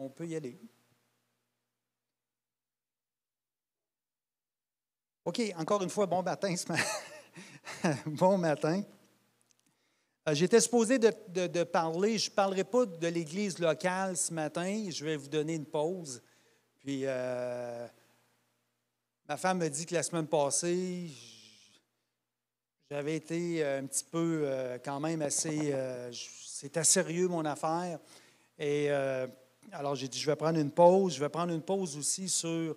On peut y aller. OK, encore une fois, bon matin ce matin. Bon matin. J'étais supposé de parler, je ne parlerai pas de l'Église locale ce matin, je vais vous donner une pause. Puis, ma femme me dit que la semaine passée, j'avais été un petit peu quand même assez, c'était sérieux mon affaire. Et alors j'ai dit, je vais prendre une pause. Je vais prendre une pause aussi sur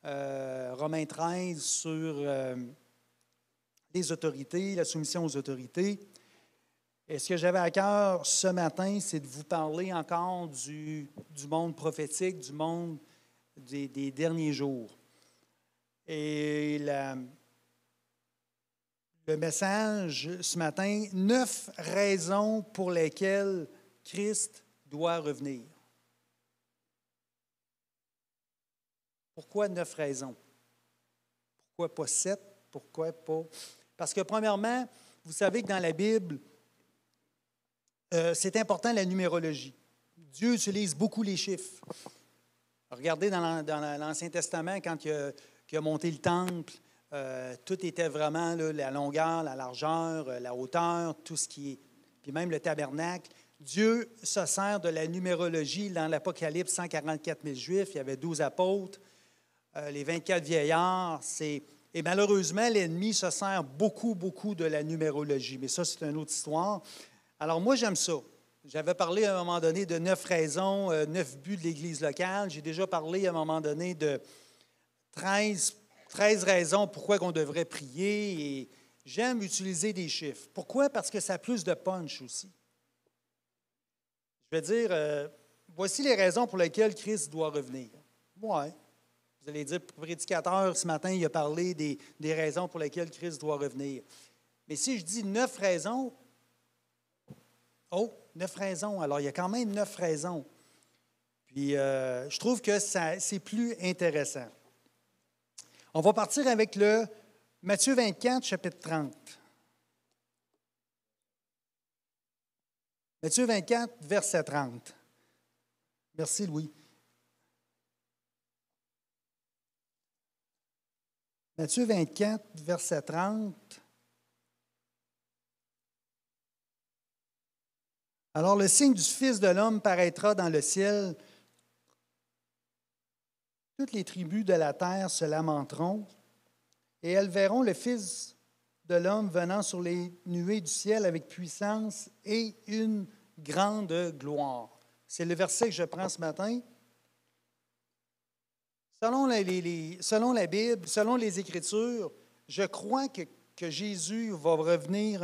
Romains 13, sur les autorités, la soumission aux autorités. Et ce que j'avais à cœur ce matin, c'est de vous parler encore du monde prophétique, du monde des derniers jours. Et le message ce matin, 9 raisons pour lesquelles Christ doit revenir. Pourquoi 9 raisons? Pourquoi pas 7? Pourquoi pas? Parce que premièrement, vous savez que dans la Bible, c'est important la numérologie. Dieu utilise beaucoup les chiffres. Regardez dans l'Ancien Testament, quand il a monté le temple, tout était vraiment là, la longueur, la largeur, la hauteur, tout ce qui est. Puis même le tabernacle. Dieu se sert de la numérologie. Dans l'Apocalypse, 144 000 Juifs, il y avait 12 apôtres, les 24 vieillards. Et malheureusement, l'ennemi se sert beaucoup, beaucoup de la numérologie. Mais ça, c'est une autre histoire. Alors moi, j'aime ça. J'avais parlé à un moment donné de 9 raisons, 9 buts de l'Église locale. J'ai déjà parlé à un moment donné de 13 raisons pourquoi on devrait prier. Et j'aime utiliser des chiffres. Pourquoi? Parce que ça a plus de punch aussi. Je vais dire, voici les raisons pour lesquelles Christ doit revenir. Ouais. Vous allez dire, le prédicateur, ce matin, il a parlé des raisons pour lesquelles Christ doit revenir. Mais si je dis 9 raisons, 9 raisons. Alors, il y a quand même 9 raisons. Puis, je trouve que c'est plus intéressant. On va partir avec le Matthieu 24, chapitre 30. Matthieu 24, verset 30. Merci, Louis. Matthieu 24, verset 30. Alors, le signe du Fils de l'homme paraîtra dans le ciel. Toutes les tribus de la terre se lamenteront, et elles verront le Fils de l'homme venant sur les nuées du ciel avec puissance et une grande gloire. C'est le verset que je prends ce matin. Selon la Bible, selon les Écritures, je crois que Jésus va revenir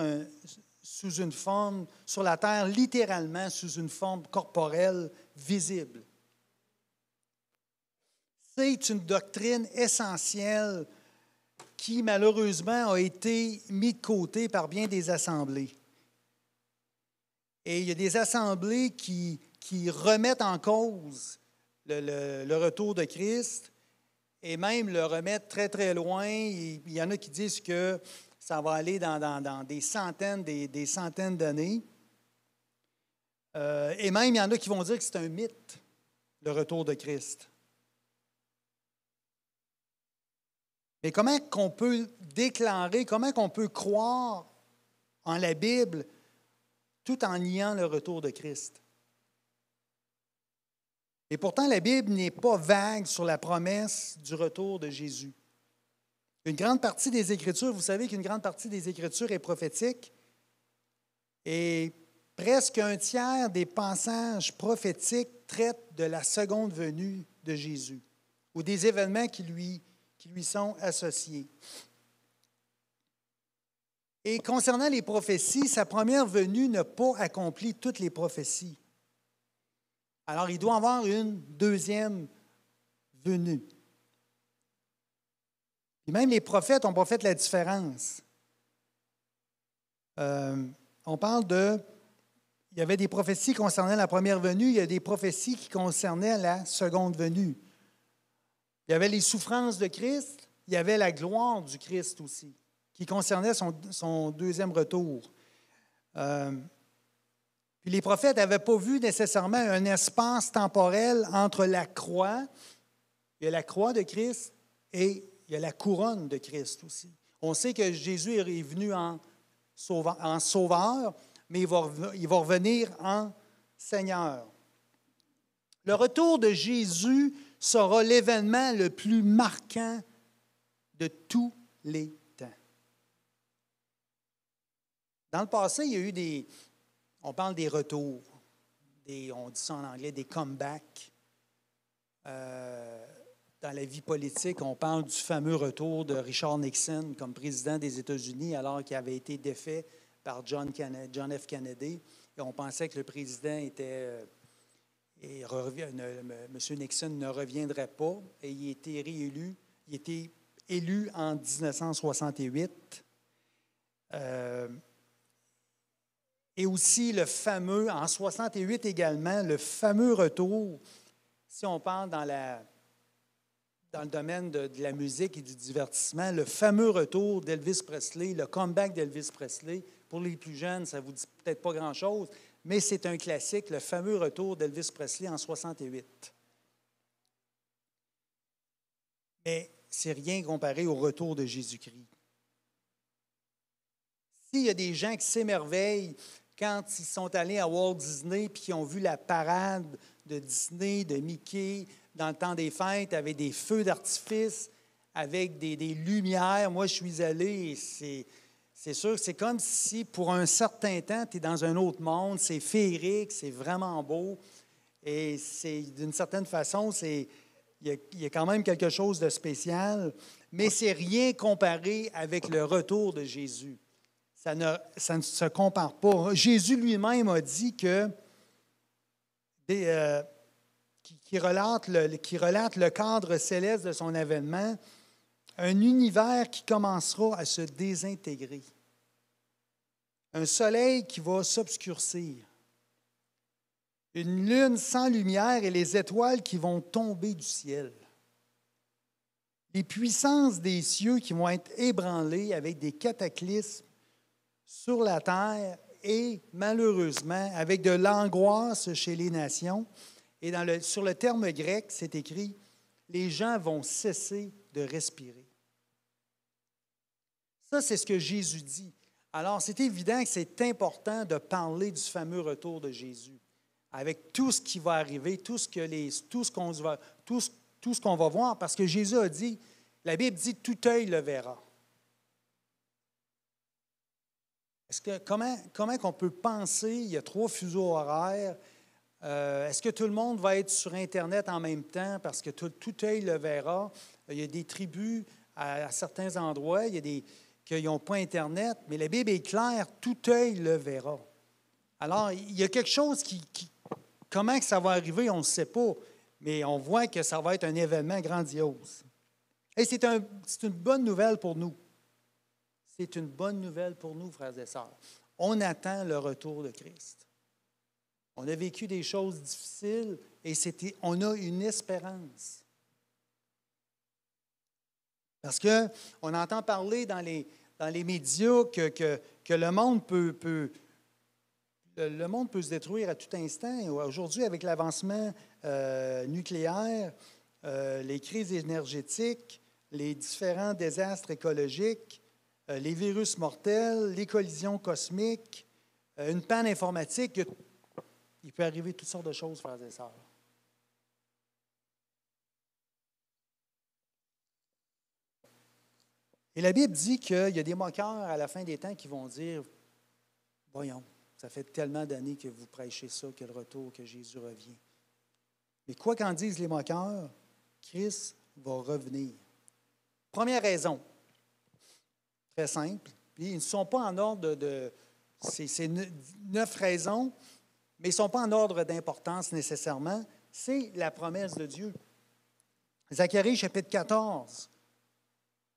sous une forme, sur la terre, littéralement sous une forme corporelle visible. C'est une doctrine essentielle qui, malheureusement, a été mise de côté par bien des assemblées. Et il y a des assemblées qui remettent en cause le retour de Christ et même le remettent très, très loin. Et il y en a qui disent que ça va aller dans des centaines d'années. Et même, il y en a qui vont dire que c'est un mythe, le retour de Christ. Mais comment qu'on peut déclarer, comment qu'on peut croire en la Bible tout en niant le retour de Christ? Et pourtant, la Bible n'est pas vague sur la promesse du retour de Jésus. Une grande partie des Écritures, vous savez qu'une grande partie des Écritures est prophétique, et presque un tiers des passages prophétiques traitent de la seconde venue de Jésus ou des événements qui lui sont associés. Et concernant les prophéties, sa première venue n'a pas accompli toutes les prophéties. Alors, il doit y avoir une deuxième venue. Et même les prophètes n'ont pas fait la différence. On parle il y avait des prophéties concernant la première venue, il y a des prophéties qui concernaient la seconde venue. Il y avait les souffrances de Christ, il y avait la gloire du Christ aussi, qui concernait son deuxième retour. Puis Puis les prophètes n'avaient pas vu nécessairement un espace temporel entre la croix, il y a la croix de Christ et il y a la couronne de Christ aussi. On sait que Jésus est venu en sauveur, mais il va revenir en Seigneur. Le retour de Jésus sera l'événement le plus marquant de tous les temps. Dans le passé, il y a eu on parle des retours, on dit ça en anglais, des comebacks. Dans la vie politique, on parle du fameux retour de Richard Nixon comme président des États-Unis alors qu'il avait été défait par John F. Kennedy. Et on pensait que le président M. Nixon ne reviendrait pas et il a été réélu. Il a été élu en 1968. Et aussi le fameux, en 1968 également, le fameux retour, si on parle dans le domaine de la musique et du divertissement, le fameux retour d'Elvis Presley, le comeback d'Elvis Presley. Pour les plus jeunes, ça ne vous dit peut-être pas grand-chose, mais c'est un classique, le fameux retour d'Elvis Presley en 1968. Mais c'est rien comparé au retour de Jésus-Christ. S'il y a des gens qui s'émerveillent quand ils sont allés à Walt Disney et qu'ils ont vu la parade de Disney, de Mickey, dans le temps des fêtes, avec des feux d'artifice, avec des lumières. Moi, je suis allé et c'est sûr que c'est comme si, pour un certain temps, tu es dans un autre monde. C'est féerique, c'est vraiment beau. Et d'une certaine façon, il y a quand même quelque chose de spécial, mais c'est rien comparé avec le retour de Jésus. Ça ne se compare pas. Jésus lui-même a dit que qui relate le cadre céleste de son avènement, un univers qui commencera à se désintégrer, un soleil qui va s'obscurcir, une lune sans lumière et les étoiles qui vont tomber du ciel, les puissances des cieux qui vont être ébranlées avec des cataclysmes sur la terre et malheureusement avec de l'angoisse chez les nations. Et sur le terme grec, c'est écrit « les gens vont cesser de respirer ». Ça, c'est ce que Jésus dit. Alors, c'est évident que c'est important de parler du fameux retour de Jésus, avec tout ce qui va arriver, tout ce qu'on va voir, parce que Jésus a dit, la Bible dit « tout œil le verra ». Comment on peut penser, il y a 3 fuseaux horaires, est-ce que tout le monde va être sur Internet en même temps parce que tout œil le verra? Il y a des tribus à certains endroits, il y a qui n'ont pas Internet, mais la Bible est claire, tout œil le verra. Alors, il y a quelque chose comment que ça va arriver, on ne sait pas, mais on voit que ça va être un événement grandiose. Et c'est une bonne nouvelle pour nous. C'est une bonne nouvelle pour nous, frères et sœurs. On attend le retour de Christ. On a vécu des choses difficiles et on a une espérance. Parce qu'on entend parler dans les médias que le monde peut se détruire à tout instant. Aujourd'hui, avec l'avancement nucléaire, les crises énergétiques, les différents désastres écologiques, les virus mortels, les collisions cosmiques, une panne informatique, il peut arriver toutes sortes de choses, frères et sœurs. Et la Bible dit qu'il y a des moqueurs à la fin des temps qui vont dire « Voyons, ça fait tellement d'années que vous prêchez ça, que le retour, que Jésus revient. » Mais quoi qu'en disent les moqueurs, Christ va revenir. Première raison, très simple. Puis ils ne sont pas en ordre c'est 9 raisons, mais ils ne sont pas en ordre d'importance nécessairement. C'est la promesse de Dieu. Zacharie, chapitre 14,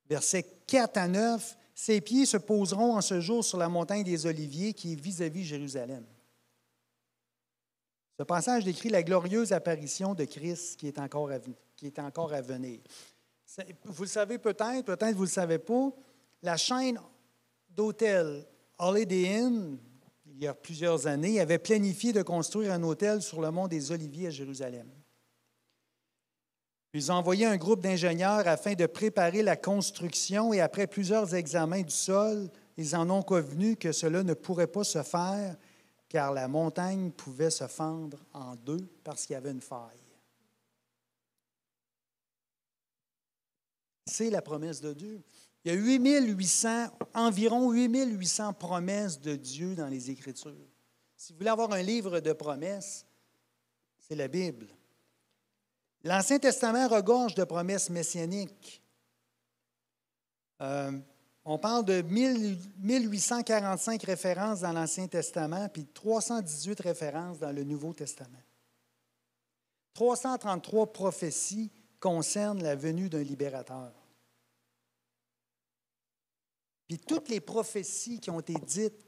versets 4 à 9. « Ses pieds se poseront en ce jour sur la montagne des Oliviers qui est vis-à-vis Jérusalem. » Ce passage décrit la glorieuse apparition de Christ qui est encore à venir. Vous le savez peut-être vous ne le savez pas, la chaîne d'hôtels Holiday Inn, il y a plusieurs années, avait planifié de construire un hôtel sur le mont des Oliviers à Jérusalem. Puis ils ont envoyé un groupe d'ingénieurs afin de préparer la construction et après plusieurs examens du sol, ils en ont convenu que cela ne pourrait pas se faire car la montagne pouvait se fendre en deux parce qu'il y avait une faille. C'est la promesse de Dieu. Il y a environ 8800 promesses de Dieu dans les Écritures. Si vous voulez avoir un livre de promesses, c'est la Bible. L'Ancien Testament regorge de promesses messianiques. On parle de 1845 références dans l'Ancien Testament, puis 318 références dans le Nouveau Testament. 333 prophéties concernent la venue d'un libérateur. Puis toutes les prophéties qui ont été dites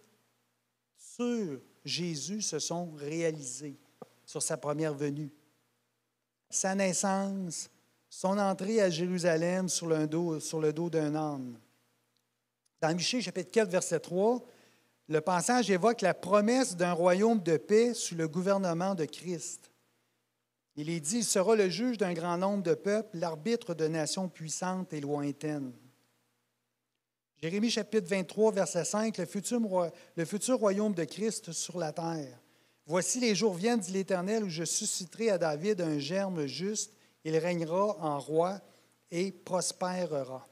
sur Jésus se sont réalisées sur sa première venue. Sa naissance, son entrée à Jérusalem sur le dos d'un âne. Dans Michée, chapitre 4, verset 3, le passage évoque la promesse d'un royaume de paix sous le gouvernement de Christ. Il est dit, il sera le juge d'un grand nombre de peuples, l'arbitre de nations puissantes et lointaines. Jérémie, chapitre 23, verset 5, le futur royaume de Christ sur la terre. Voici les jours viennent, dit l'Éternel, où je susciterai à David un germe juste. Il régnera en roi et prospérera.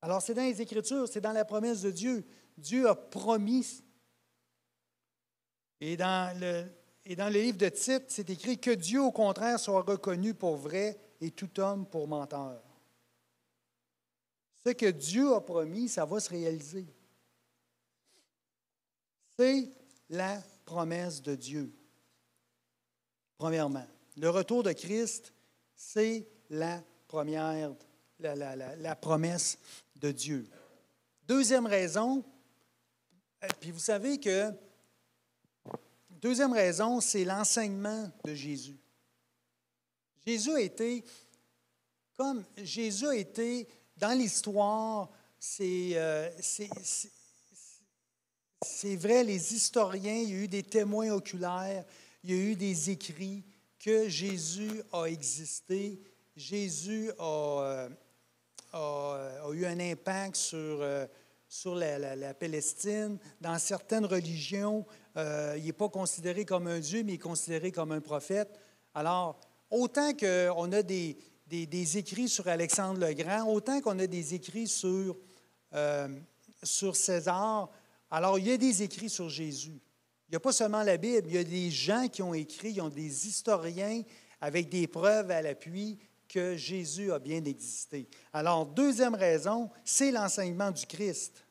Alors, c'est dans les Écritures, c'est dans la promesse de Dieu. Dieu a promis. Et dans le livre de Tite, c'est écrit que Dieu, au contraire, soit reconnu pour vrai et tout homme pour menteur. Ce que Dieu a promis, ça va se réaliser. C'est la promesse de Dieu. Premièrement, le retour de Christ, c'est la promesse de Dieu. Deuxième raison, puis vous savez que deuxième raison, c'est l'enseignement de Jésus. Jésus a été dans l'histoire, c'est vrai, les historiens, il y a eu des témoins oculaires, il y a eu des écrits que Jésus a existé. Jésus a eu un impact sur la Palestine. Dans certaines religions, il n'est pas considéré comme un Dieu, mais il est considéré comme un prophète. Alors, autant qu'on a des écrits sur Alexandre le Grand, autant qu'on a des écrits sur César, alors il y a des écrits sur Jésus. Il n'y a pas seulement la Bible, il y a des gens qui ont écrit, il y a des historiens avec des preuves à l'appui que Jésus a bien existé. Alors, deuxième raison, c'est l'enseignement du Christ.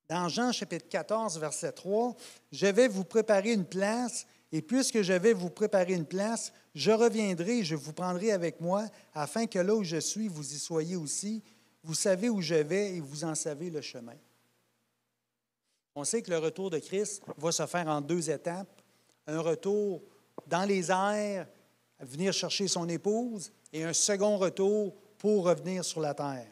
Dans Jean chapitre 14, verset 3, « Je vais vous préparer une place, et puisque je vais vous préparer une place, je reviendrai et je vous prendrai avec moi, afin que là où je suis, vous y soyez aussi. Vous savez où je vais et vous en savez le chemin. » On sait que le retour de Christ va se faire en deux étapes. Un retour dans les airs, à venir chercher son épouse, et un second retour pour revenir sur la terre.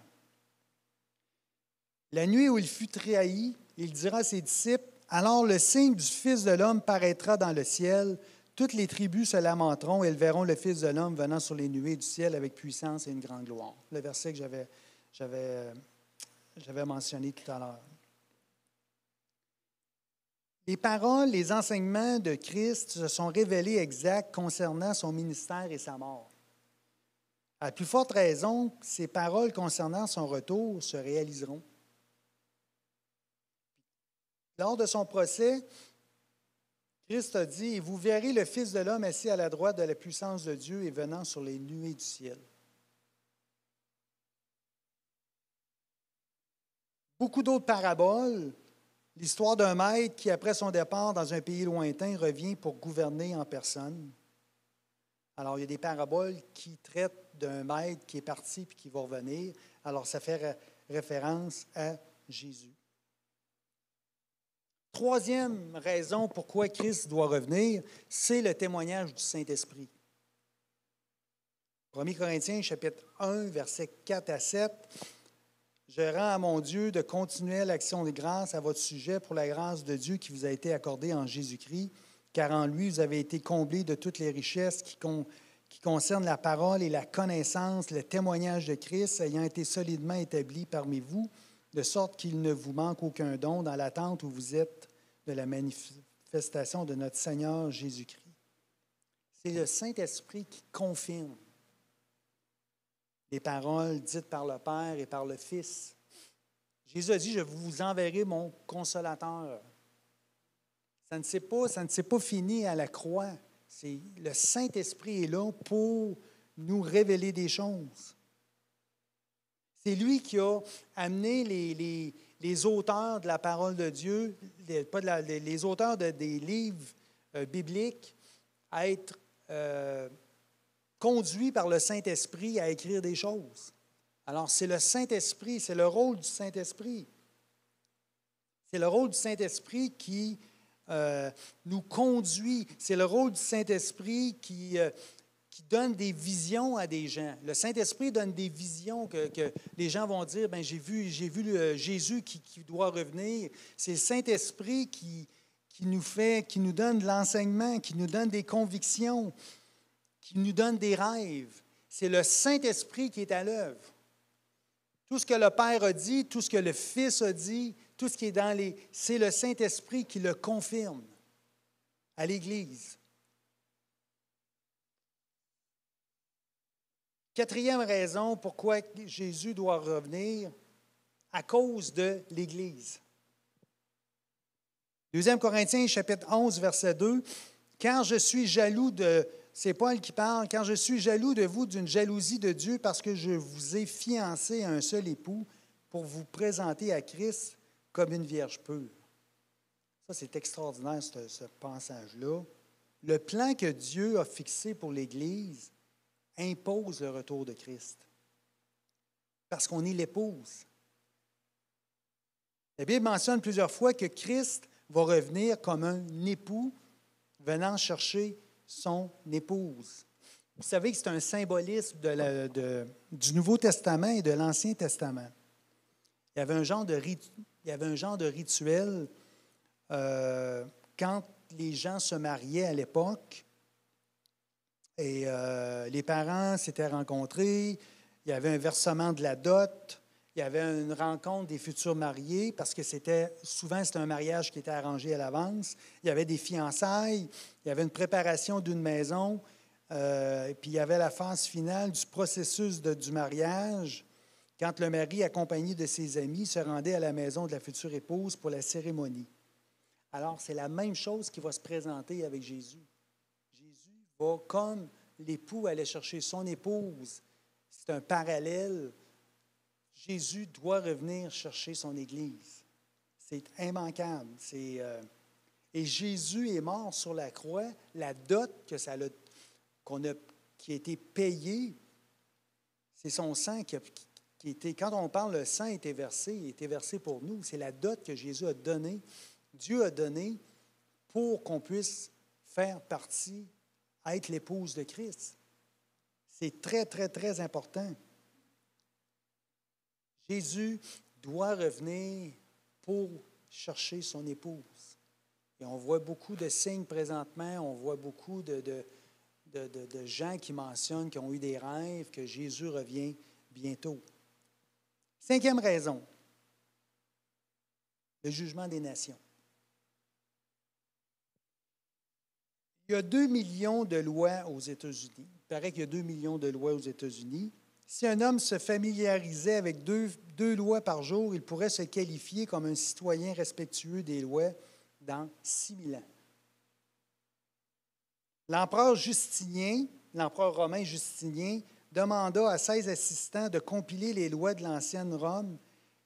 La nuit où il fut trahi, il dira à ses disciples, « Alors le signe du Fils de l'homme paraîtra dans le ciel. Toutes les tribus se lamenteront et elles verront le Fils de l'homme venant sur les nuées du ciel avec puissance et une grande gloire. » Le verset que j'avais mentionné tout à l'heure. Les paroles, les enseignements de Christ se sont révélés exacts concernant son ministère et sa mort. À plus forte raison, ces paroles concernant son retour se réaliseront. Lors de son procès, Christ a dit, « Et vous verrez le Fils de l'homme assis à la droite de la puissance de Dieu et venant sur les nuées du ciel. » Beaucoup d'autres paraboles. L'histoire d'un maître qui, après son départ dans un pays lointain, revient pour gouverner en personne. Alors, il y a des paraboles qui traitent d'un maître qui est parti puis qui va revenir. Alors, ça fait référence à Jésus. Troisième raison pourquoi Christ doit revenir, c'est le témoignage du Saint-Esprit. 1 Corinthiens, chapitre 1, versets 4 à 7. « Je rends à mon Dieu de continuelles actions de grâce à votre sujet pour la grâce de Dieu qui vous a été accordée en Jésus-Christ, car en lui, vous avez été comblés de toutes les richesses qui concernent la parole et la connaissance, le témoignage de Christ, ayant été solidement établi parmi vous, de sorte qu'il ne vous manque aucun don dans l'attente où vous êtes de la manifestation de notre Seigneur Jésus-Christ. C'est le Saint-Esprit qui confirme les paroles dites par le Père et par le Fils. Jésus a dit, je vous enverrai mon consolateur. Ça ne s'est pas fini à la croix. Le Saint-Esprit est là pour nous révéler des choses. C'est lui qui a amené les auteurs de la parole de Dieu, les auteurs des livres bibliques, à être conduits par le Saint-Esprit à écrire des choses. Alors, c'est le Saint-Esprit, c'est le rôle du Saint-Esprit. C'est le rôle du Saint-Esprit qui nous conduit. C'est le rôle du Saint-Esprit qui donne des visions à des gens. Le Saint-Esprit donne des visions que les gens vont dire, bien, j'ai vu Jésus qui doit revenir. C'est le Saint-Esprit qui nous donne de l'enseignement, qui nous donne des convictions, qui nous donne des rêves. C'est le Saint-Esprit qui est à l'œuvre. Tout ce que le Père a dit, tout ce que le Fils a dit, tout ce qui est c'est le Saint-Esprit qui le confirme à l'Église. Quatrième raison pourquoi Jésus doit revenir, à cause de l'Église. 2 Corinthiens, chapitre 11, verset 2. « Car je suis jaloux de... » C'est Paul qui parle. « Car je suis jaloux de vous d'une jalousie de Dieu parce que je vous ai fiancé à un seul époux pour vous présenter à Christ comme une vierge pure. » Ça, c'est extraordinaire, ce passage-là. Le plan que Dieu a fixé pour l'Église impose le retour de Christ. Parce qu'on est l'épouse. La Bible mentionne plusieurs fois que Christ va revenir comme un époux venant chercher son épouse. Vous savez que c'est un symbolisme du Nouveau Testament et de l'Ancien Testament. Il y avait un genre de rituel quand les gens se mariaient à l'époque et les parents s'étaient rencontrés, il y avait un versement de la dot, il y avait une rencontre des futurs mariés parce que souvent c'était un mariage qui était arrangé à l'avance. Il y avait des fiançailles, il y avait une préparation d'une maison, et puis il y avait la phase finale du processus du mariage, quand le mari, accompagné de ses amis, se rendait à la maison de la future épouse pour la cérémonie. Alors, c'est la même chose qui va se présenter avec Jésus. Jésus va, comme l'époux allait chercher son épouse, c'est un parallèle. Jésus doit revenir chercher son Église. C'est immanquable. Et Jésus est mort sur la croix. La dot qui a été payée, c'est son sang qui a été... Quand on parle, le sang a été versé, il a été versé pour nous. C'est la dot que Jésus a donnée. Dieu a donné pour qu'on puisse faire partie, être l'épouse de Christ. C'est très, très, très important. Jésus doit revenir pour chercher son épouse. Et on voit beaucoup de signes présentement, on voit beaucoup de gens qui mentionnent, qui ont eu des rêves, que Jésus revient bientôt. Cinquième raison, le jugement des nations. Il y a 2 millions de lois aux États-Unis. Il paraît qu'il y a 2 millions de lois aux États-Unis. Si un homme se familiarisait avec deux lois par jour, il pourrait se qualifier comme un citoyen respectueux des lois dans 6000 ans. L'empereur romain Justinien, demanda à 16 assistants de compiler les lois de l'ancienne Rome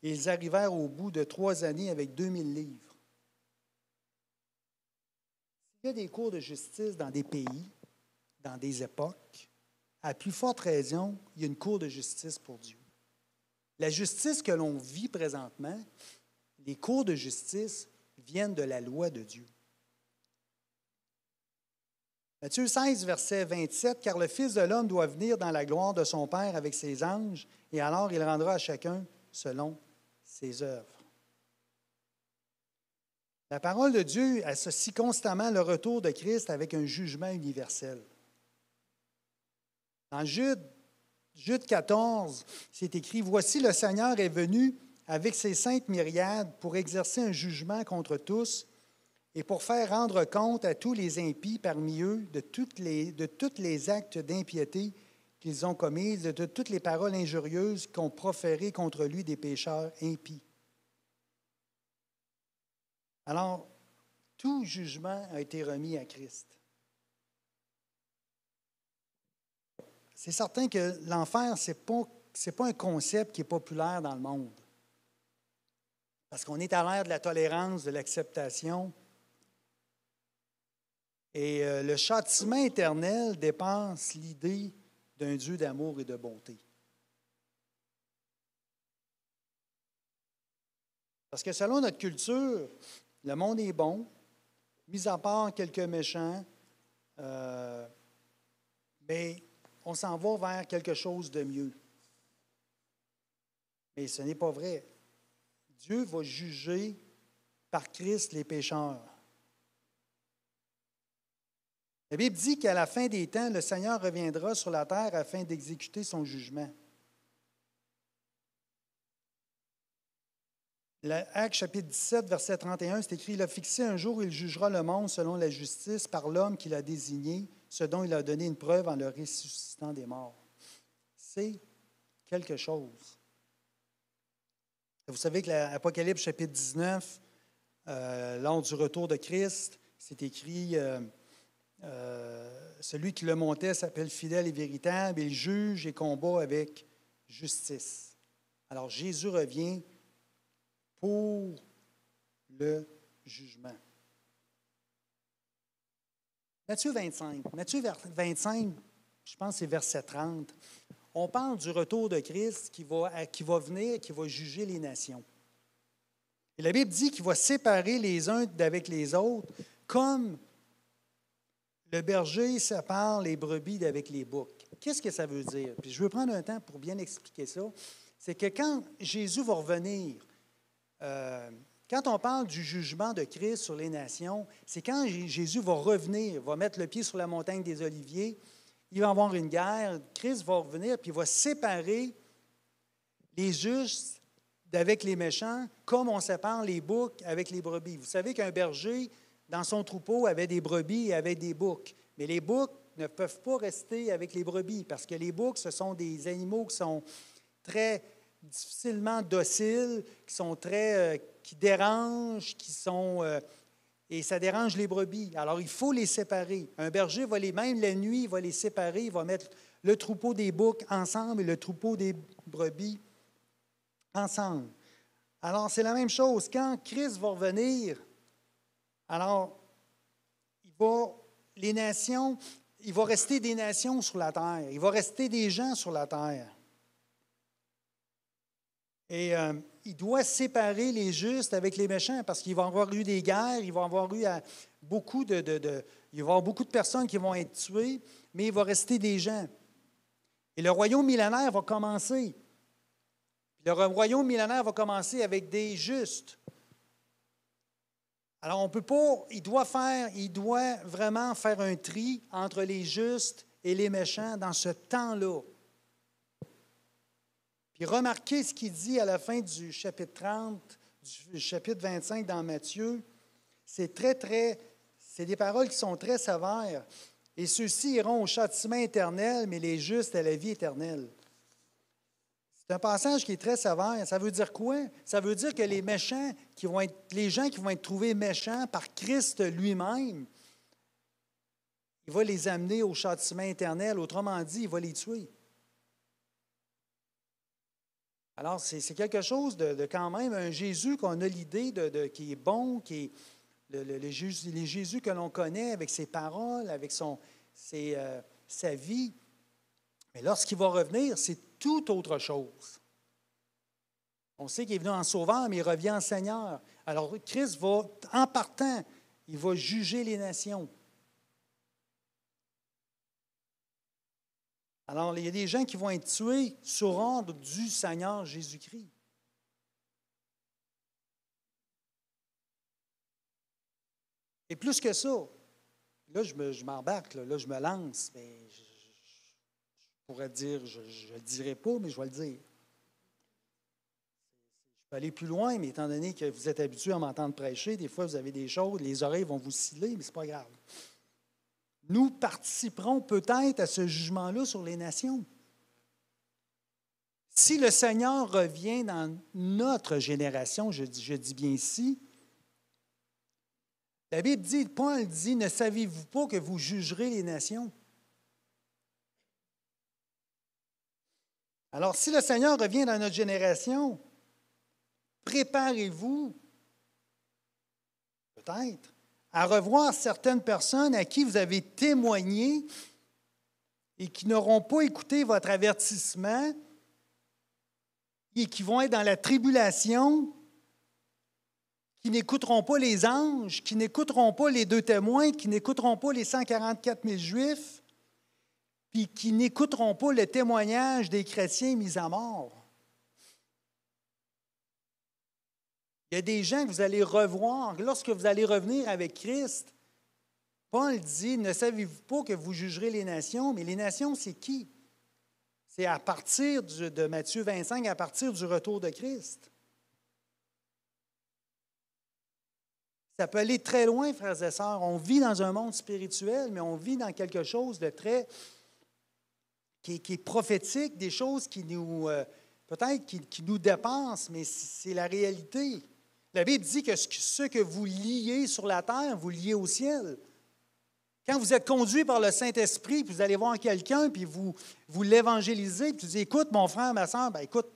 et ils arrivèrent au bout de 3 années avec 2000 livres. Il y a des cours de justice dans des pays, dans des époques. À plus forte raison, il y a une cour de justice pour Dieu. La justice que l'on vit présentement, les cours de justice viennent de la loi de Dieu. Matthieu 16, verset 27, « Car le Fils de l'homme doit venir dans la gloire de son Père avec ses anges, et alors il rendra à chacun selon ses œuvres. La parole de Dieu associe constamment le retour de Christ avec un jugement universel. Dans Jude 14, c'est écrit « Voici le Seigneur est venu avec ses saintes myriades pour exercer un jugement contre tous et pour faire rendre compte à tous les impies parmi eux de tous les actes d'impiété qu'ils ont commis, de toutes les paroles injurieuses qu'ont proférées contre lui des pécheurs impies. » Alors, tout jugement a été remis à Christ. C'est certain que l'enfer, ce n'est pas un concept qui est populaire dans le monde. Parce qu'on est à l'ère de la tolérance, de l'acceptation. Et le châtiment éternel dépasse l'idée d'un Dieu d'amour et de bonté. Parce que selon notre culture, le monde est bon, mis à part quelques méchants, mais on s'en va vers quelque chose de mieux. Mais ce n'est pas vrai. Dieu va juger par Christ les pécheurs. La Bible dit qu'à la fin des temps, le Seigneur reviendra sur la terre afin d'exécuter son jugement. Actes chapitre 17, verset 31, c'est écrit « Il a fixé un jour où il jugera le monde selon la justice par l'homme qu'il a désigné, ce dont il a donné une preuve en le ressuscitant des morts. » C'est quelque chose. Vous savez que l'Apocalypse chapitre 19, lors du retour de Christ, c'est écrit celui qui le montait s'appelle fidèle et véritable, il juge et combat avec justice. Alors Jésus revient pour le jugement. Matthieu 25. Matthieu 25, je pense que c'est verset 30. On parle du retour de Christ qui va venir, qui va juger les nations. Et la Bible dit qu'il va séparer les uns d'avec les autres, comme le berger sépare les brebis d'avec les boucs. Qu'est-ce que ça veut dire? Puis je veux prendre un temps pour bien expliquer ça. C'est que quand Jésus va revenir, quand on parle du jugement de Christ sur les nations, c'est quand Jésus va revenir, va mettre le pied sur la montagne des Oliviers, il va y avoir une guerre, Christ va revenir, puis il va séparer les justes d'avec les méchants, comme on sépare les boucs avec les brebis. Vous savez qu'un berger, dans son troupeau, avait des brebis et avait des boucs. Mais les boucs ne peuvent pas rester avec les brebis, parce que les boucs, ce sont des animaux qui sont très difficilement dociles, qui dérangent, et ça dérange les brebis. Alors, il faut les séparer. Un berger va même la nuit, il va les séparer, il va mettre le troupeau des boucs ensemble et le troupeau des brebis ensemble. Alors, c'est la même chose. Quand Christ va revenir, alors, il va rester des nations sur la terre. Il va rester des gens sur la terre. Et il doit séparer les justes avec les méchants parce qu'il va y avoir eu des guerres, il va y avoir eu beaucoup de personnes qui vont être tuées, mais il va rester des gens. Et le royaume millénaire va commencer. Le royaume millénaire va commencer avec des justes. Alors, on peut pas, il doit vraiment faire un tri entre les justes et les méchants dans ce temps-là. Puis remarquez ce qu'il dit à la fin du chapitre 30, du chapitre 25 dans Matthieu. C'est des paroles qui sont très sévères. Et ceux-ci iront au châtiment éternel, mais les justes à la vie éternelle. C'est un passage qui est très sévère. Ça veut dire quoi? Ça veut dire que les gens qui vont être trouvés méchants par Christ lui-même, il va les amener au châtiment éternel. Autrement dit, il va les tuer. Alors, c'est quelque chose de quand même, un Jésus qu'on a l'idée qui est bon, qui est les Jésus que l'on connaît avec ses paroles, avec sa vie. Mais lorsqu'il va revenir, c'est tout autre chose. On sait qu'il est venu en sauveur, mais il revient en Seigneur. Alors, Christ va, en partant, il va juger les nations. Alors, il y a des gens qui vont être tués sur ordre du Seigneur Jésus-Christ. Et plus que ça, là, je m'embarque, là, je me lance, mais je pourrais dire, je ne le dirai pas, mais je vais le dire. Je peux aller plus loin, mais étant donné que vous êtes habitué à m'entendre prêcher, des fois, vous avez des choses, les oreilles vont vous sciller, mais ce n'est pas grave. Nous participerons peut-être à ce jugement-là sur les nations. Si le Seigneur revient dans notre génération, je dis bien ici, la Bible dit, Paul dit, ne savez-vous pas que vous jugerez les nations? Alors, si le Seigneur revient dans notre génération, préparez-vous, peut-être, à revoir certaines personnes à qui vous avez témoigné et qui n'auront pas écouté votre avertissement et qui vont être dans la tribulation, qui n'écouteront pas les anges, qui n'écouteront pas les 2 témoins, qui n'écouteront pas les 144 000 Juifs, puis qui n'écouteront pas le témoignage des chrétiens mis à mort. Il y a des gens que vous allez revoir lorsque vous allez revenir avec Christ. Paul dit, ne savez-vous pas que vous jugerez les nations? Mais les nations, c'est qui? C'est à partir de Matthieu 25, à partir du retour de Christ. Ça peut aller très loin, frères et sœurs. On vit dans un monde spirituel, mais on vit dans quelque chose de très... qui est prophétique, des choses qui nous... peut-être qui nous dépassent, mais c'est la réalité. La Bible dit que ce que vous liez sur la terre, vous liez au ciel. Quand vous êtes conduit par le Saint-Esprit, puis vous allez voir quelqu'un, puis vous l'évangélisez, puis tu dis, écoute, mon frère, ma soeur, ben écoute,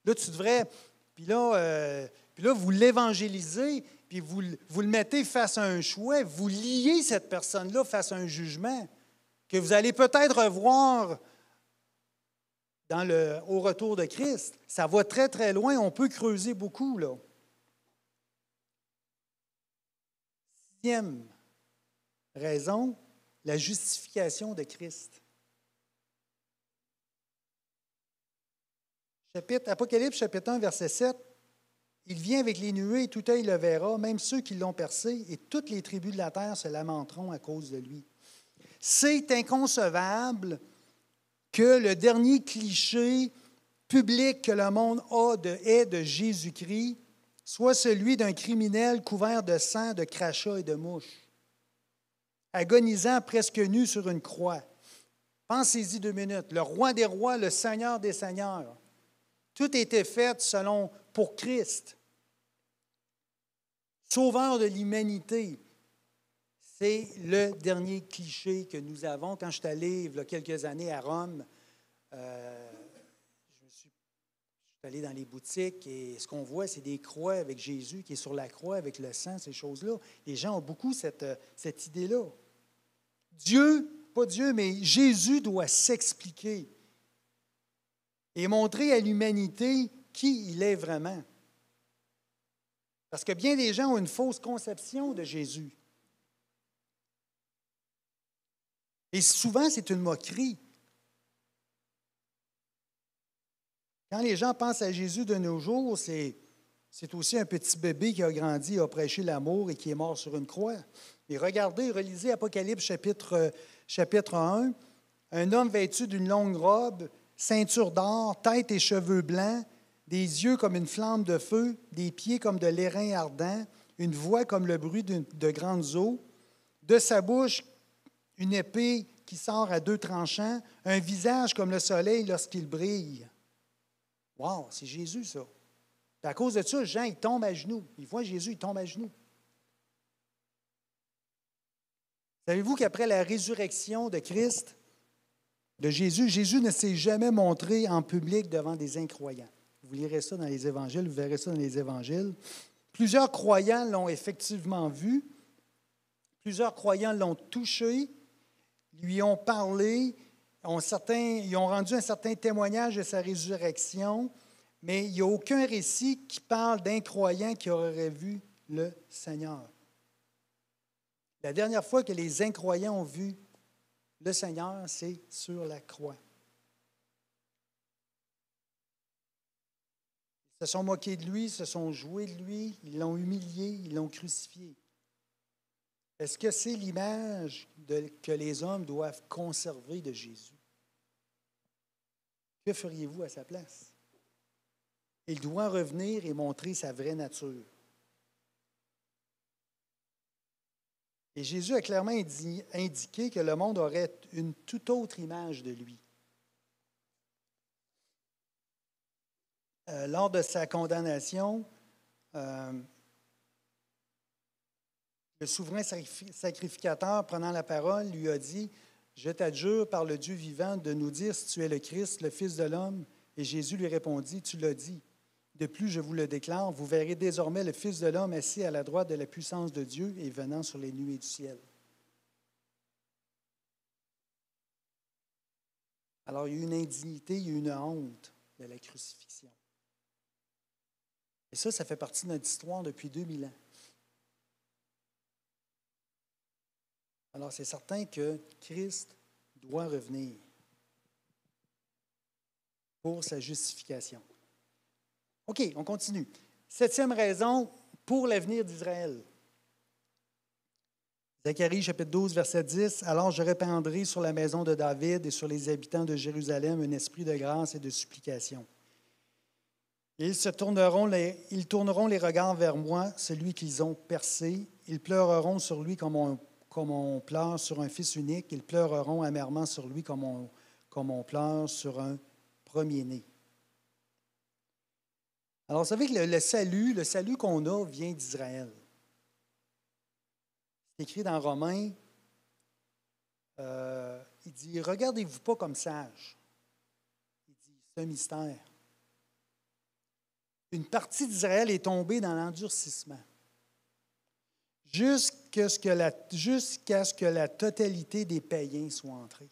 là, tu devrais... Puis là, vous l'évangélisez, puis vous le mettez face à un choix, vous liez cette personne-là face à un jugement que vous allez peut-être revoir au retour de Christ. Ça va très, très loin. On peut creuser beaucoup, là. 6e raison, la justification de Christ. Apocalypse, chapitre 1, verset 7. Il vient avec les nuées, et tout œil le verra, même ceux qui l'ont percé, et toutes les tribus de la terre se lamenteront à cause de lui. C'est inconcevable que le dernier cliché public que le monde ait de Jésus-Christ soit celui d'un criminel couvert de sang, de crachats et de mouches, agonisant presque nu sur une croix. Pensez-y 2 minutes. Le roi des rois, le Seigneur des seigneurs. Tout était fait pour Christ. Sauveur de l'humanité. C'est le dernier cliché que nous avons. Quand je suis allé il y a quelques années à Rome, je suis allé dans les boutiques et ce qu'on voit, c'est des croix avec Jésus qui est sur la croix avec le sang, ces choses-là. Les gens ont beaucoup cette idée-là. Pas Dieu, mais Jésus doit s'expliquer et montrer à l'humanité qui il est vraiment. Parce que bien des gens ont une fausse conception de Jésus. Et souvent, c'est une moquerie. Quand les gens pensent à Jésus de nos jours, c'est aussi un petit bébé qui a grandi, a prêché l'amour et qui est mort sur une croix. Et regardez, relisez Apocalypse chapitre 1. Un homme vêtu d'une longue robe, ceinture d'or, tête et cheveux blancs, des yeux comme une flamme de feu, des pieds comme de l'airain ardent, une voix comme le bruit de grandes eaux, de sa bouche une épée qui sort à 2 tranchants, un visage comme le soleil lorsqu'il brille. Wow, c'est Jésus, ça. Puis à cause de ça, Jean, il tombe à genoux. Il voit Jésus, il tombe à genoux. Savez-vous qu'après la résurrection de Christ, de Jésus, Jésus ne s'est jamais montré en public devant des incroyants. Vous lirez ça dans les évangiles, vous verrez ça dans les évangiles. Plusieurs croyants l'ont effectivement vu. Plusieurs croyants l'ont touché, lui ont parlé, ils ont rendu un certain témoignage de sa résurrection, mais il n'y a aucun récit qui parle d'incroyants qui auraient vu le Seigneur. La dernière fois que les incroyants ont vu le Seigneur, c'est sur la croix. Ils se sont moqués de lui, ils se sont joués de lui, ils l'ont humilié, ils l'ont crucifié. Est-ce que c'est l'image que les hommes doivent conserver de Jésus? Que feriez-vous à sa place? Il doit revenir et montrer sa vraie nature. Et Jésus a clairement indiqué que le monde aurait une toute autre image de lui. Lors de sa condamnation, le souverain sacrificateur, prenant la parole, lui a dit, « Je t'adjure par le Dieu vivant de nous dire si tu es le Christ, le Fils de l'homme. » Et Jésus lui répondit, « Tu l'as dit. De plus, je vous le déclare, vous verrez désormais le Fils de l'homme assis à la droite de la puissance de Dieu et venant sur les nuées du ciel. » Alors, il y a eu une indignité, il y a eu une honte de la crucifixion. Et ça fait partie de notre histoire depuis 2000 ans. Alors, c'est certain que Christ doit revenir pour sa justification. OK, on continue. 7e raison pour l'avenir d'Israël. Zacharie, chapitre 12, verset 10. « Alors je répandrai sur la maison de David et sur les habitants de Jérusalem un esprit de grâce et de supplication. Ils tourneront les regards vers moi, celui qu'ils ont percé. Ils pleureront sur lui comme on pleure sur un fils unique. Ils pleureront amèrement sur lui comme on pleure sur un premier-né. » Alors, vous savez que le salut qu'on a vient d'Israël. C'est écrit dans Romains, il dit, « Regardez-vous pas comme sages. » Il dit, c'est un mystère. Une partie d'Israël est tombée dans l'endurcissement jusqu'à ce que la totalité des païens soit entrée.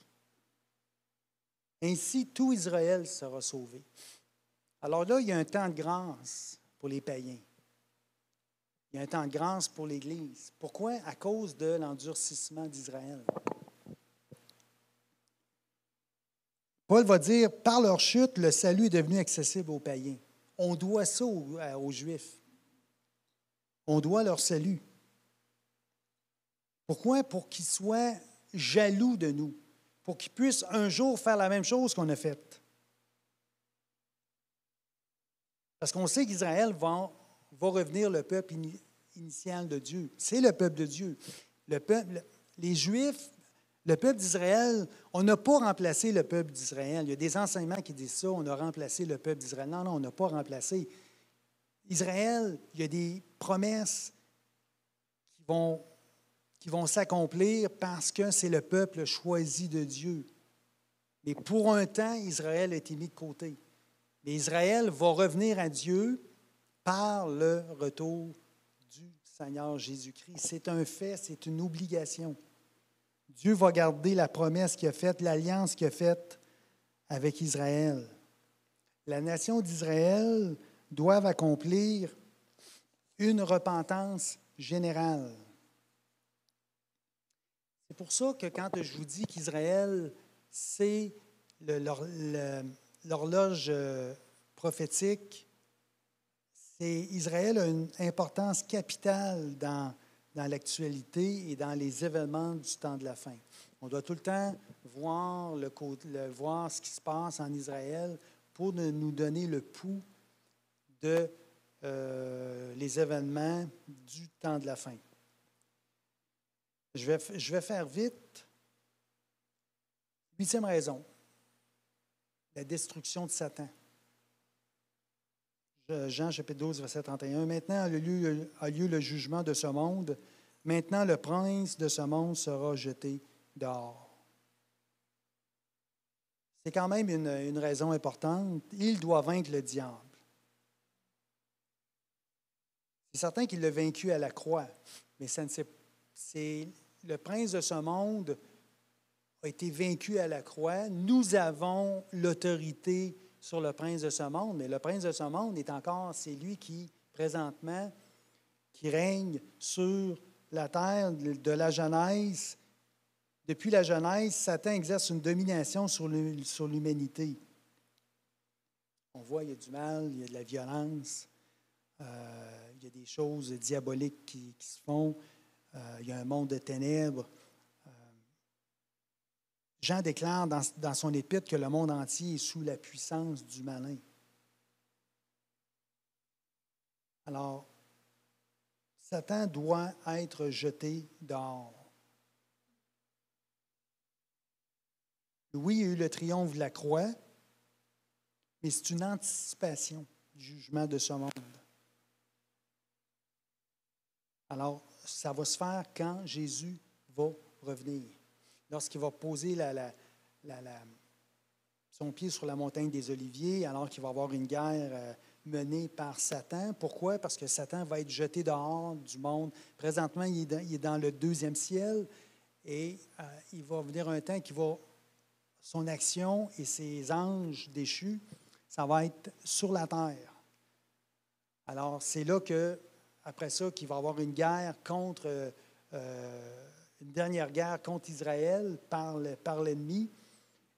Ainsi, tout Israël sera sauvé. Alors là, il y a un temps de grâce pour les païens. Il y a un temps de grâce pour l'Église. Pourquoi? À cause de l'endurcissement d'Israël. Paul va dire, par leur chute, le salut est devenu accessible aux païens. On doit ça aux Juifs. On doit leur salut. Pourquoi? Pour qu'ils soient jaloux de nous. Pour qu'ils puissent un jour faire la même chose qu'on a faite. Parce qu'on sait qu'Israël va revenir le peuple initial de Dieu. C'est le peuple de Dieu. Les Juifs, le peuple d'Israël, on n'a pas remplacé le peuple d'Israël. Il y a des enseignements qui disent ça, on a remplacé le peuple d'Israël. Non, on n'a pas remplacé. Israël, il y a des promesses qui vont s'accomplir parce que c'est le peuple choisi de Dieu. Mais pour un temps, Israël a été mis de côté. Mais Israël va revenir à Dieu par le retour du Seigneur Jésus-Christ. C'est un fait, c'est une obligation. Dieu va garder la promesse qu'il a faite, l'alliance qu'il a faite avec Israël. La nation d'Israël doit accomplir une repentance générale. C'est pour ça que quand je vous dis qu'Israël, c'est l'horloge prophétique, Israël a une importance capitale dans l'actualité et dans les événements du temps de la fin. On doit tout le temps voir ce qui se passe en Israël pour nous donner le pouls de les événements du temps de la fin. Je vais faire vite. 8e raison, la destruction de Satan. Jean chapitre 12, verset 31. Maintenant a lieu le jugement de ce monde. Maintenant le prince de ce monde sera jeté dehors. C'est quand même une raison importante. Il doit vaincre le diable. C'est certain qu'il l'a vaincu à la croix, mais le prince de ce monde a été vaincu à la croix. Nous avons l'autorité sur le prince de ce monde, mais le prince de ce monde c'est lui qui, présentement, qui règne sur la terre de la Genèse. Depuis la Genèse, Satan exerce une domination sur l'humanité. On voit, il y a du mal, il y a de la violence, il y a des choses diaboliques qui se font. il y a un monde de ténèbres. Jean déclare dans son épître que le monde entier est sous la puissance du malin. Alors, Satan doit être jeté dehors. Oui, il y a eu le triomphe de la croix, mais c'est une anticipation du jugement de ce monde. Alors, ça va se faire quand Jésus va revenir. Lorsqu'il va poser son pied sur la montagne des Oliviers, alors qu'il va y avoir une guerre menée par Satan. Pourquoi? Parce que Satan va être jeté dehors du monde. Présentement, il est dans le deuxième ciel et il va venir un temps qui va, son action et ses anges déchus, ça va être sur la terre. Alors, c'est là que, après ça, qu'il va y avoir une guerre contre, une dernière guerre contre Israël par l'ennemi.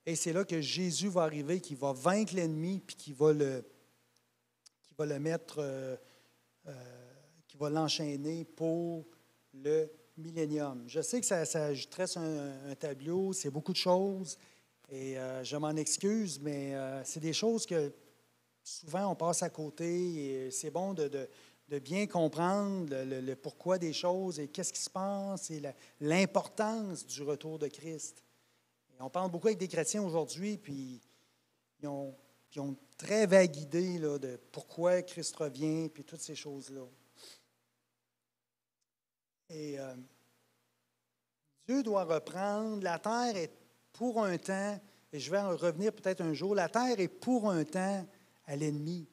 Et c'est là que Jésus va arriver, qu'il va vaincre l'ennemi, puis qu'il va le mettre, qu'il va l'enchaîner pour le millénium. Je sais que je tresse un tableau, c'est beaucoup de choses, et je m'en excuse, mais c'est des choses que souvent on passe à côté, et c'est bon de bien comprendre le pourquoi des choses et qu'est-ce qui se passe et l'importance du retour de Christ. Et on parle beaucoup avec des chrétiens aujourd'hui, puis ils ont une très vague idée là, de pourquoi Christ revient, puis toutes ces choses-là. Et Dieu doit reprendre. La terre est pour un temps, et je vais en revenir peut-être un jour, la terre est pour un temps à l'ennemi.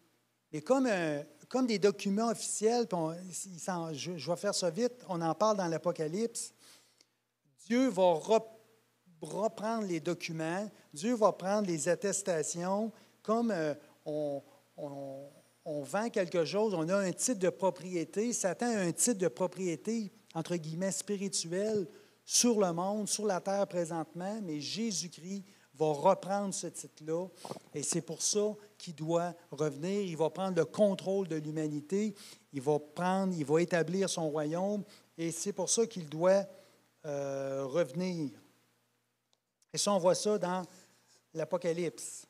Mais comme des documents officiels, puis je vais faire ça vite, on en parle dans l'Apocalypse, Dieu va reprendre les documents, Dieu va prendre les attestations, comme on vend quelque chose, on a un titre de propriété, Satan a un titre de propriété, entre guillemets, spirituel, sur le monde, sur la terre présentement, mais Jésus-Christ va reprendre ce titre-là, et c'est pour ça qu'il doit revenir. Il va prendre le contrôle de l'humanité, il va établir son royaume, et c'est pour ça qu'il doit revenir. Et ça, on voit ça dans l'Apocalypse.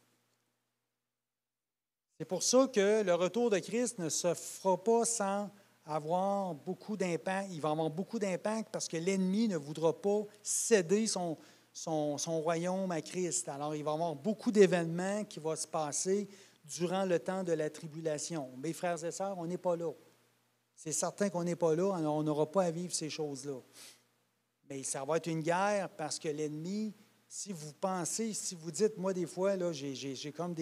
C'est pour ça que le retour de Christ ne se fera pas sans avoir beaucoup d'impact. Il va avoir beaucoup d'impact parce que l'ennemi ne voudra pas céder son royaume à Christ. Alors, il va y avoir beaucoup d'événements qui vont se passer durant le temps de la tribulation. Mes frères et sœurs, on n'est pas là. C'est certain qu'on n'est pas là, alors on n'aura pas à vivre ces choses-là. Mais ça va être une guerre parce que l'ennemi, si vous pensez, si vous dites, moi des fois, là, j'ai comme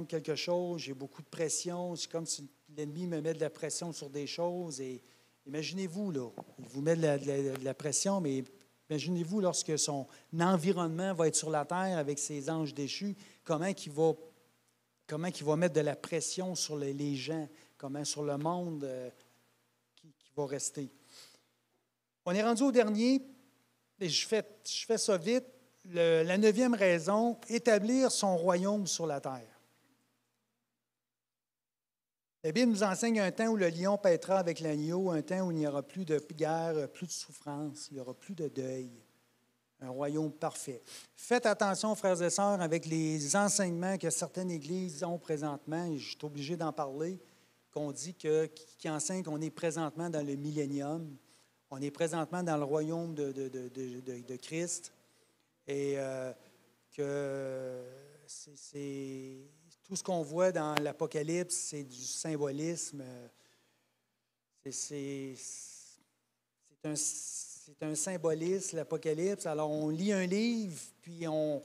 quelque chose, j'ai beaucoup de pression, c'est comme si l'ennemi me met de la pression sur des choses. Et imaginez-vous, là, il vous met de la pression, mais imaginez-vous lorsque son environnement va être sur la terre avec ses anges déchus, comment il va mettre de la pression sur les gens, comment sur le monde qui va rester. On est rendu au dernier, et je fais ça vite, la 9e raison, établir son royaume sur la terre. La Bible nous enseigne un temps où le lion paîtra avec l'agneau, un temps où il n'y aura plus de guerre, plus de souffrance, il n'y aura plus de deuil. Un royaume parfait. Faites attention, frères et sœurs, avec les enseignements que certaines églises ont présentement, et je suis obligé d'en parler, qui enseignent qu'on est présentement dans le millénium, on est présentement dans le royaume de Christ, et que c'est tout ce qu'on voit dans l'Apocalypse, c'est du symbolisme. C'est un symbolisme, l'Apocalypse. Alors, on lit un livre, puis on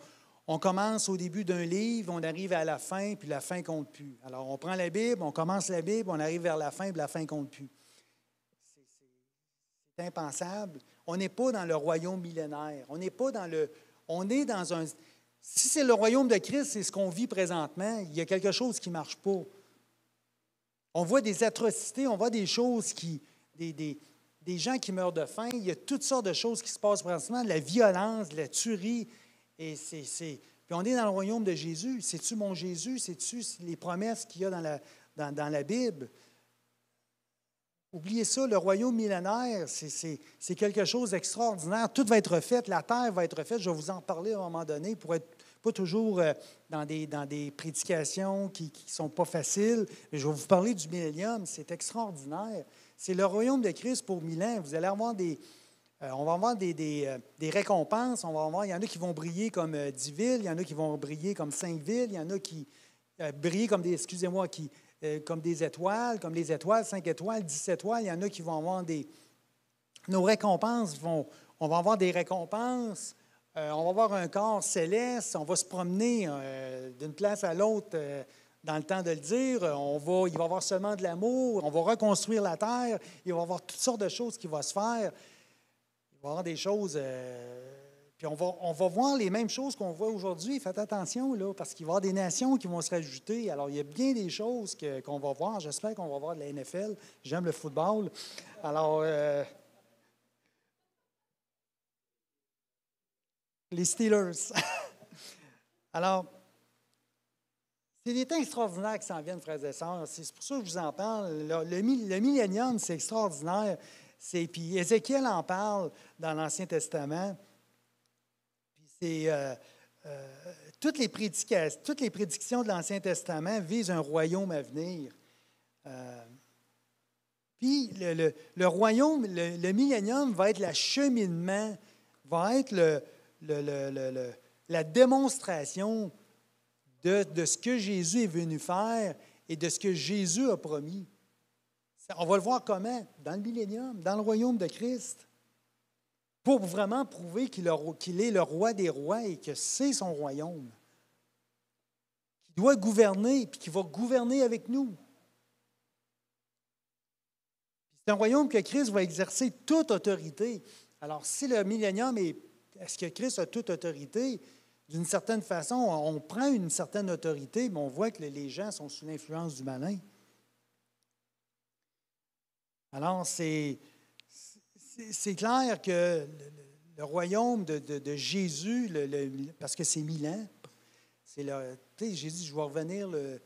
commence au début d'un livre, on arrive à la fin, puis la fin ne compte plus. Alors, on prend la Bible, on commence la Bible, on arrive vers la fin, puis la fin ne compte plus. C'est impensable. On n'est pas dans le royaume millénaire. On n'est pas dans on est dans un... Si c'est le royaume de Christ, c'est ce qu'on vit présentement, il y a quelque chose qui ne marche pas. On voit des atrocités, on voit des choses des gens qui meurent de faim, il y a toutes sortes de choses qui se passent présentement, de la violence, de la tuerie. Et puis on est dans le royaume de Jésus. C'est-tu mon Jésus? C'est-tu les promesses qu'il y a dans la Bible? Oubliez ça, le royaume millénaire, c'est quelque chose d'extraordinaire. Tout va être refait, la terre va être refaite. Je vais vous en parler à un moment donné pour être pas toujours dans des prédications qui ne sont pas faciles. Mais je vais vous parler du millénium, c'est extraordinaire. C'est le royaume de Christ pour 1000 ans. Vous allez avoir on va avoir des récompenses. Il y en a qui vont briller comme 10 villes, il y en a qui vont briller comme 5 villes, il y en a qui briller comme comme des étoiles, comme les étoiles, 5 étoiles, 10 étoiles. Il y en a qui vont avoir nos récompenses, on va avoir des récompenses, on va avoir un corps céleste, on va se promener d'une place à l'autre dans le temps de le dire. Il va y avoir seulement de l'amour, on va reconstruire la terre, il va y avoir toutes sortes de choses qui vont se faire. Il va y avoir des choses... Puis on va voir les mêmes choses qu'on voit aujourd'hui. Faites attention, là, parce qu'il va y avoir des nations qui vont se rajouter. Alors, il y a bien des choses qu'on va voir. J'espère qu'on va voir de la NFL. J'aime le football. Alors, les Steelers. Alors, c'est des temps extraordinaires qui s'en viennent, frères et sœurs. C'est pour ça que je vous en parle. Le millénium, c'est extraordinaire. Puis Ézéchiel en parle dans l'Ancien Testament. Toutes les prédictions de l'Ancien Testament visent un royaume à venir. Puis le royaume, le millénium va être l'acheminement, va être la démonstration de ce que Jésus est venu faire et de ce que Jésus a promis. On va le voir comment? Dans le millénium, dans le royaume de Christ. Pour vraiment prouver qu'il est le roi des rois et que c'est son royaume, qu'il doit gouverner, puis qu'il va gouverner avec nous. C'est un royaume que Christ va exercer toute autorité. Alors, si le millénium est-ce que Christ a toute autorité? D'une certaine façon, on prend une certaine autorité, mais on voit que les gens sont sous l'influence du malin. Alors, c'est clair que le royaume de Jésus, parce que c'est 1000 ans, Jésus dit, je vais revenir le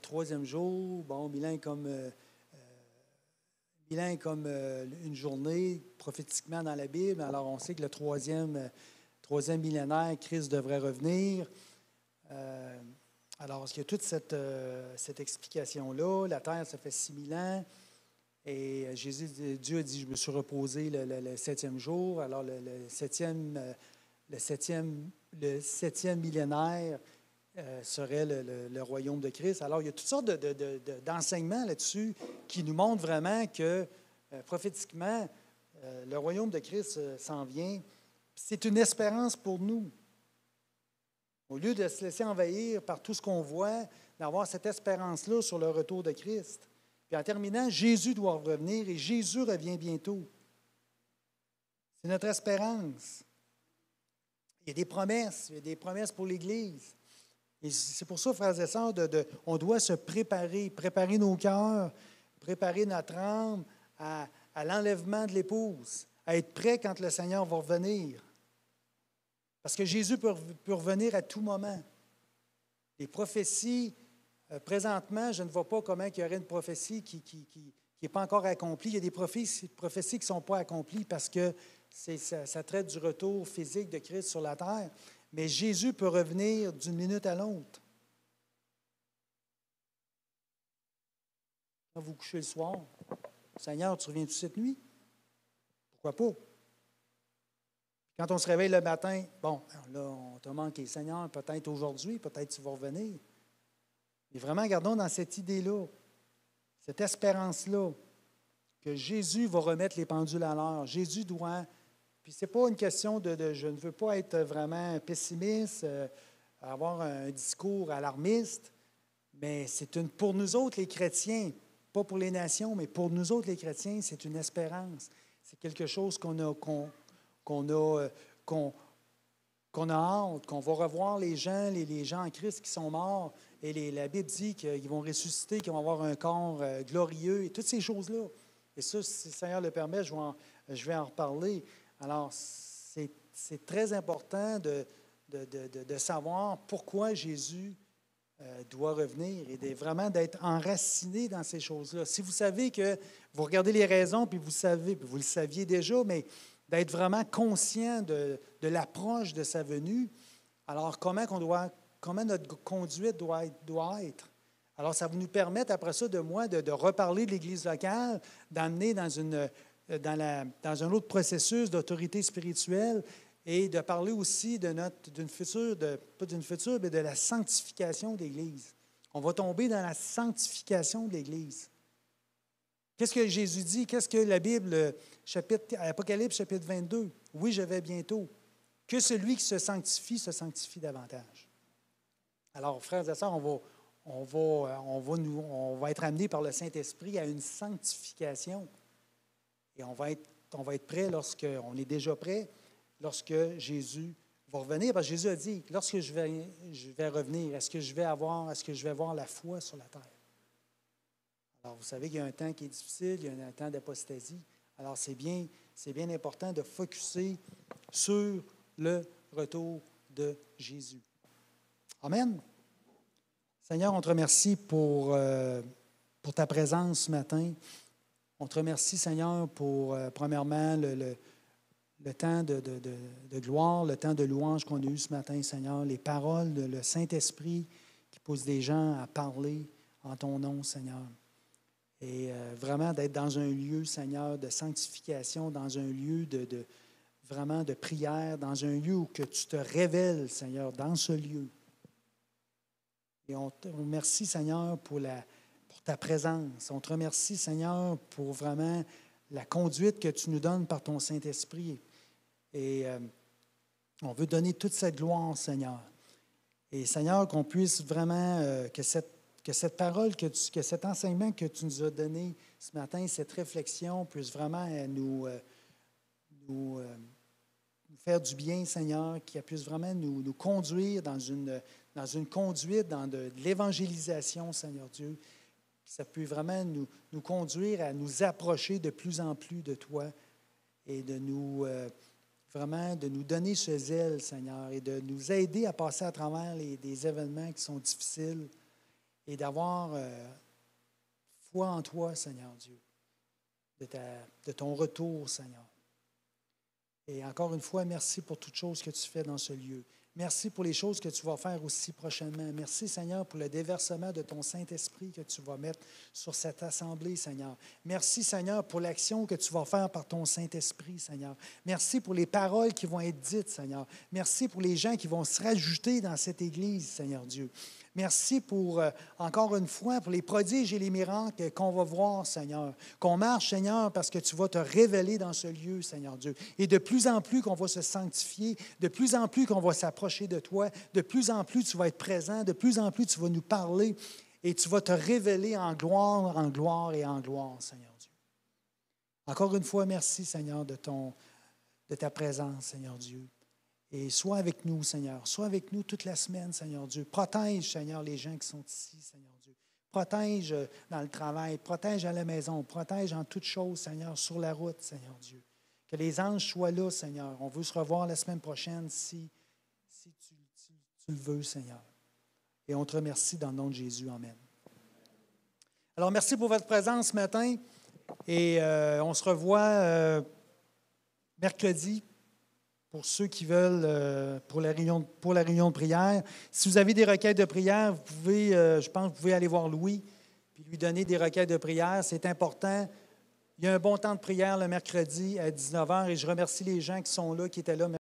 troisième jour. Bon, 1000 ans comme une journée, prophétiquement dans la Bible. Alors, on sait que le troisième millénaire, Christ devrait revenir. Alors, il y a toute cette explication-là. La terre, ça fait 6000 ans. Et Dieu a dit, je me suis reposé le septième jour. Alors, le septième millénaire serait le royaume de Christ. Alors, il y a toutes sortes d'enseignements là-dessus qui nous montrent vraiment que, prophétiquement, le royaume de Christ s'en vient. C'est une espérance pour nous. Au lieu de se laisser envahir par tout ce qu'on voit, d'avoir cette espérance-là sur le retour de Christ. Puis en terminant, Jésus doit revenir et Jésus revient bientôt. C'est notre espérance. Il y a des promesses pour l'Église. Et c'est pour ça, frères et sœurs, on doit se préparer nos cœurs, préparer notre âme à l'enlèvement de l'épouse, à être prêt quand le Seigneur va revenir. Parce que Jésus peut revenir à tout moment. Les prophéties, présentement, je ne vois pas comment il y aurait une prophétie qui n'est pas encore accomplie. Il y a des prophéties qui ne sont pas accomplies parce que ça traite du retour physique de Christ sur la terre. Mais Jésus peut revenir d'une minute à l'autre. Quand vous couchez le soir, Seigneur, tu reviens-tu cette nuit? Pourquoi pas? Quand on se réveille le matin, bon, là, on t'a manqué. Seigneur, peut-être aujourd'hui, peut-être tu vas revenir. Mais vraiment, gardons dans cette idée-là, cette espérance-là, que Jésus va remettre les pendules à l'heure. Jésus doit... Puis ce n'est pas une question je ne veux pas être vraiment pessimiste, avoir un discours alarmiste, mais pour nous autres, les chrétiens, pas pour les nations, mais pour nous autres, les chrétiens, c'est une espérance. C'est quelque chose qu'on a hâte, qu'on va revoir les gens en Christ qui sont morts. Et la Bible dit qu'ils vont ressusciter, qu'ils vont avoir un corps glorieux, et toutes ces choses-là. Et ça, si le Seigneur le permet, je vais en reparler. Alors, c'est très important de savoir pourquoi Jésus doit revenir et vraiment d'être enraciné dans ces choses-là. Si vous savez que vous regardez les raisons, puis vous savez, puis vous le saviez déjà, mais d'être vraiment conscient de l'approche de sa venue, alors comment notre conduite doit être? Alors, ça va nous permettre, après ça, de reparler de l'Église locale, d'amener dans un autre processus d'autorité spirituelle et de parler aussi d'une future, pas d'une future, mais de la sanctification de l'Église. On va tomber dans la sanctification de l'Église. Qu'est-ce que Jésus dit? Qu'est-ce que la Bible, Apocalypse chapitre 22? Oui, je vais bientôt. Que celui qui se sanctifie davantage. Alors, frères et sœurs, on va être amenés par le Saint-Esprit à une sanctification. Et on va être prêt on est déjà prêt lorsque Jésus va revenir. Parce que Jésus a dit, lorsque je vais revenir, est-ce que je vais avoir la foi sur la terre? Alors, vous savez qu'il y a un temps qui est difficile, il y a un temps d'apostasie. Alors, c'est bien important de focusser sur le retour de Jésus. Amen. Seigneur, on te remercie pour ta présence ce matin. On te remercie, Seigneur, pour, premièrement, le temps de gloire, le temps de louange qu'on a eu ce matin, Seigneur, les paroles, le Saint-Esprit qui pousse des gens à parler en ton nom, Seigneur. Et vraiment d'être dans un lieu, Seigneur, de sanctification, dans un lieu vraiment de prière, dans un lieu où que tu te révèles, Seigneur, dans ce lieu. Et on te remercie, Seigneur, pour ta présence. On te remercie, Seigneur, pour vraiment la conduite que tu nous donnes par ton Saint-Esprit. Et on veut donner toute cette gloire, Seigneur. Et, Seigneur, qu'on puisse vraiment, que cette parole, que cet enseignement que tu nous as donné ce matin, cette réflexion puisse vraiment nous faire du bien, Seigneur, qui puisse vraiment nous conduire dans une conduite, de l'évangélisation, Seigneur Dieu. Que ça puisse vraiment nous conduire à nous approcher de plus en plus de toi et vraiment de nous donner ce zèle, Seigneur, et de nous aider à passer à travers des événements qui sont difficiles et d'avoir foi en toi, Seigneur Dieu, de ton retour, Seigneur. Et encore une fois, merci pour toutes choses que tu fais dans ce lieu. Merci pour les choses que tu vas faire aussi prochainement. Merci, Seigneur, pour le déversement de ton Saint-Esprit que tu vas mettre sur cette assemblée, Seigneur. Merci, Seigneur, pour l'action que tu vas faire par ton Saint-Esprit, Seigneur. Merci pour les paroles qui vont être dites, Seigneur. Merci pour les gens qui vont se rajouter dans cette Église, Seigneur Dieu. Merci pour, encore une fois, pour les prodiges et les miracles qu'on va voir, Seigneur. Qu'on marche, Seigneur, parce que tu vas te révéler dans ce lieu, Seigneur Dieu. Et de plus en plus qu'on va se sanctifier, de plus en plus qu'on va s'approcher de toi, de plus en plus tu vas être présent, de plus en plus tu vas nous parler et tu vas te révéler en gloire et en gloire, Seigneur Dieu. Encore une fois, merci, Seigneur, de ta présence, Seigneur Dieu. Et sois avec nous, Seigneur. Sois avec nous toute la semaine, Seigneur Dieu. Protège, Seigneur, les gens qui sont ici, Seigneur Dieu. Protège dans le travail, protège à la maison, protège en toutes choses, Seigneur, sur la route, Seigneur Dieu. Que les anges soient là, Seigneur. On veut se revoir la semaine prochaine si tu le veux, Seigneur. Et on te remercie dans le nom de Jésus. Amen. Alors, merci pour votre présence ce matin. Et on se revoit mercredi. Pour ceux qui veulent, pour la réunion de prière. Si vous avez des requêtes de prière, vous pouvez, je pense que vous pouvez aller voir Louis puis lui donner des requêtes de prière. C'est important. Il y a un bon temps de prière le mercredi à 19h et je remercie les gens qui sont là, qui étaient là.